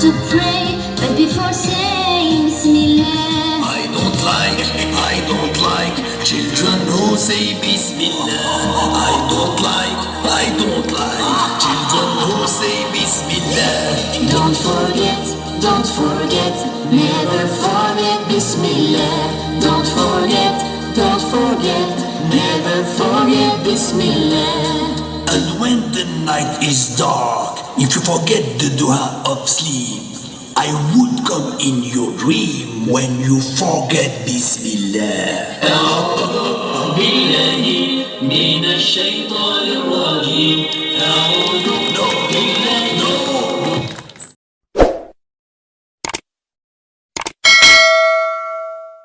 to pray, but before saying Bismillah. I don't like children who say Bismillah. I don't like children who say Bismillah. Don't forget, never forget Bismillah. Don't forget, never forget Bismillah. And when the night is dark, if you forget the dua of sleep, I would come in your dream when you forget Bismillah. أعوذ بالله من الشيطان الرجيم